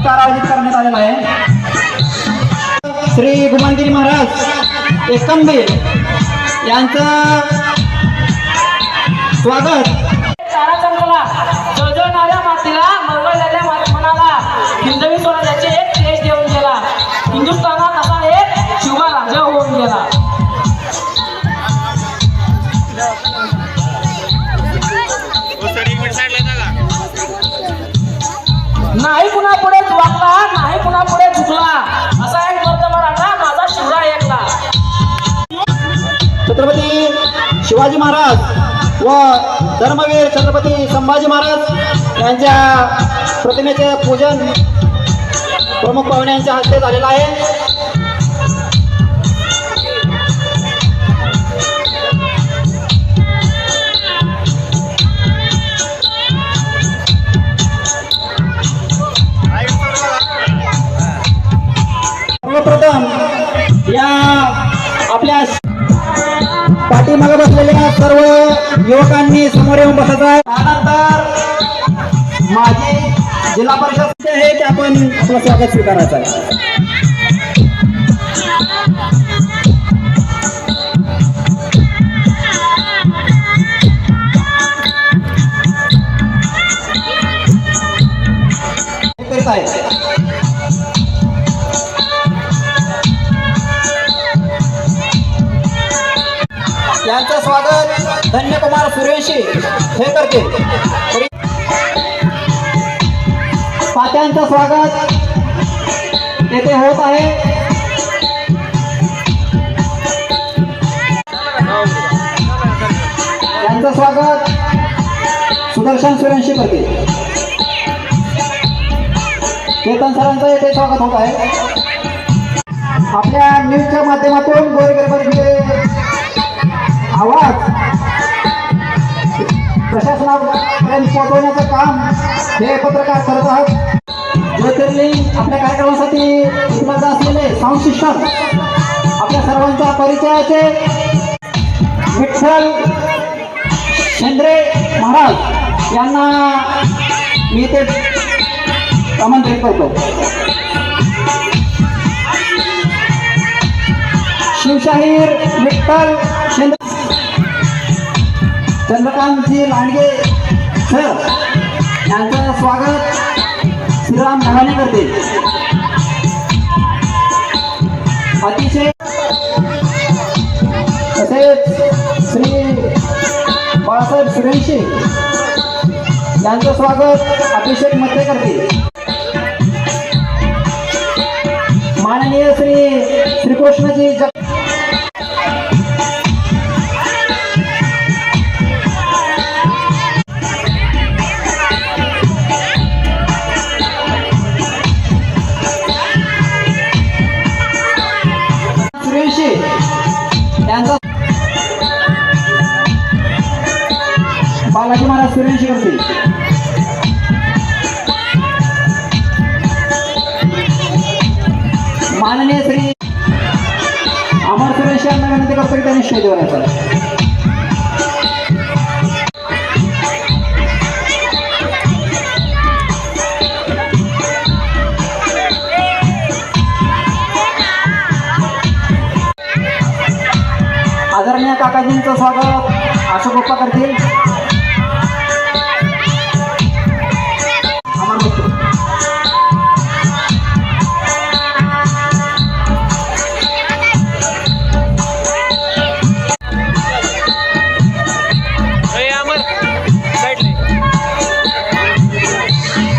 सत्कार आयोजित करण्यात आलेला आहे। श्री गुमानगिरी महाराज एकंबीर यांचं स्वागत। तारा चंद्राला जळजळणाऱ्या मातीला मरवलेल्या मनाला हिंदवी स्वराज्याचे एक देश देऊन गेला। हिंदुस्थानात असा एक शिवा राजा होऊन गेला। नाही कुणा पुढे वाकला, नाही कुणा पुढे झुकला, असा एक मर्द मराठा माझा शिवराय ऐकला। छत्रपती शिवाजी महाराज व धर्मवीर छत्रपती संभाजी महाराज यांच्या प्रतिमेचे पूजन प्रमुख पाहुण्यांच्या हस्ते झालेलं आहे। सर्वप्रथम या आपल्या पाठीमागे बसलेल्या सर्व युवकांनी समोर येऊन बसायचं आहे। त्यानंतर माझी जिल्हा परिषद आहे की आपण आपलं स्वागत स्वीकारायचं आहे। यांचं स्वागत धन्यकुमार सूर्यवंशी हे करते। पात्यांचं स्वागत येथे होत आहे। यांचं स्वागत सुदर्शन सूर्यवंशी करते। केतन सरांचं येथे स्वागत होत आहे। आपल्या न्यूजच्या माध्यमातून गोरगरिबांचे आवाज प्रशासनापर्यंत पोहोचवण्याचं काम हे पत्रकार करत आहात। ज्योतिर्लिंग आपल्या कार्यक्रमासाठी उपलब्ध असलेले साऊंड सिस्टम आपल्या सर्वांच्या परिचयाचे विठ्ठल शेंद्रे महाराज यांना मी ते आमंत्रित करतो। शिवशाहीर विठ्ठल शेंद्रे चंद्रकांतजी लांडगे सर यांचं स्वागत श्रीराम ढगाणे करते। अतिशय तसेच श्री बाळासाहेब सूर्यवंशी यांचं स्वागत अभिषेक मते करते। माननीय श्रीकृष्णजी यांचा बालाजी महाराज सूर्यवंशी करते। माननीय श्री अमर सूर्यवंशी यांना विनंती करतो की त्यांनी स्टेजवर यायचं। आदरणीय काकाजींचं स्वागत अशोक बाप्पा करतील।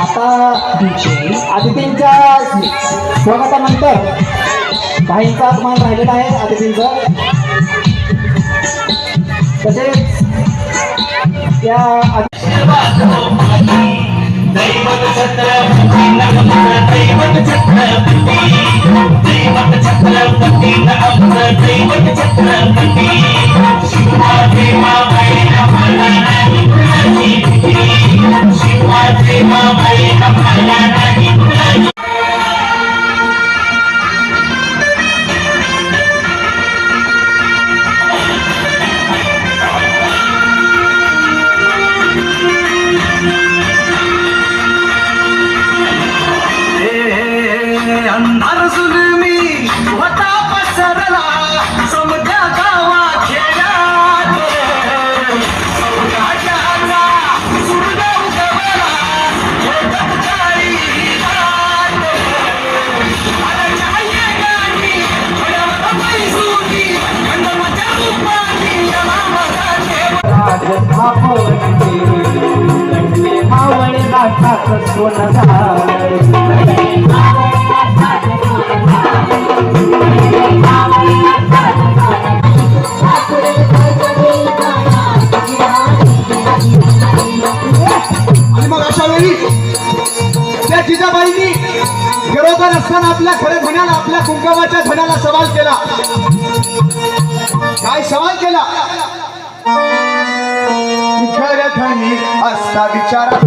आता अतिथींच्या स्वागतानंतर काहींचा आगमन राहिलेला आहे। अतिथींचं तसेच या सोनं झालं. आणि मग अशा वेळी त्या जिजाबाईंनी गरोदर असताना आपल्या खऱ्या धनाला, आपल्या कुंकवाच्या धनाला सवाल केला. काय सवाल केला? खऱ्या धनी असता विचारा,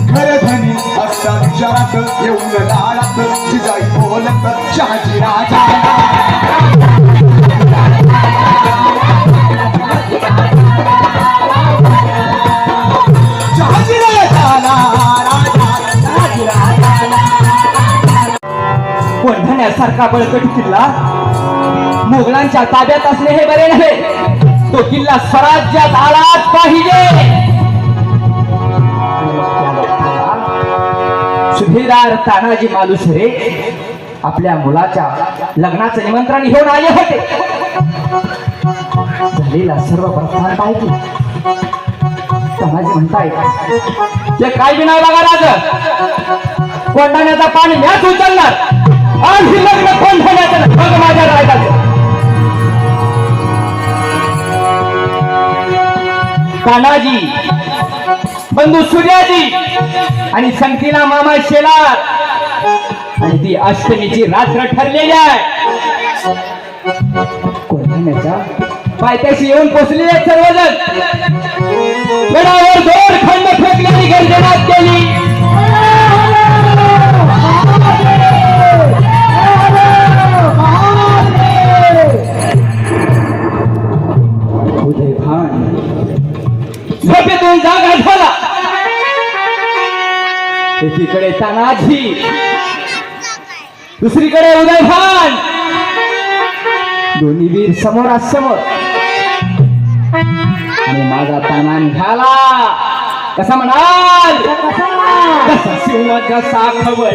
खऱ्या धनी असता विचारात येऊन लाडात जिजाई बोलत शहाजी राजा. कोंढाण्यासारखा बळकट किल्ला मुघलांच्या ताब्यात असणे हे बरे नव्हे. तो किल्ला स्वराज्यात आलाच पाहिजे. सुभेदार तानाजी मालुसरे आपल्या मुलाच्या लग्नाचं निमंत्रण घेऊन आले होते. झालेला सर्व प्रस्थान पाहिजे. तानाजी म्हणताय ते काय बी नाही बघा राज, कोंढाण्याचा पाणी मॅच उचलणार. आज ही लग्न कोंढाण्याचं बघ माझ्या रायदाचं. तानाजी, बंधू सूर्याजी आणि संगतीला मामा शेलार आणि ती अष्टमीची रात्र ठरलेली आहे. कोंढाण्याच्या पायथ्याशी येऊन पोचलेले आहेत सर्वजण. गडावर जोर खंड फेकल्याने गर्जनात केली. उदयभान झोपेतून जागा झाला. एकीकडे तानाजी, दुसरीकडे उदयभान, दोन्ही वीर समोरासमोर. आणि माझा ताना निघाला कसा म्हणाल, कसा सिंह जसा खवळ.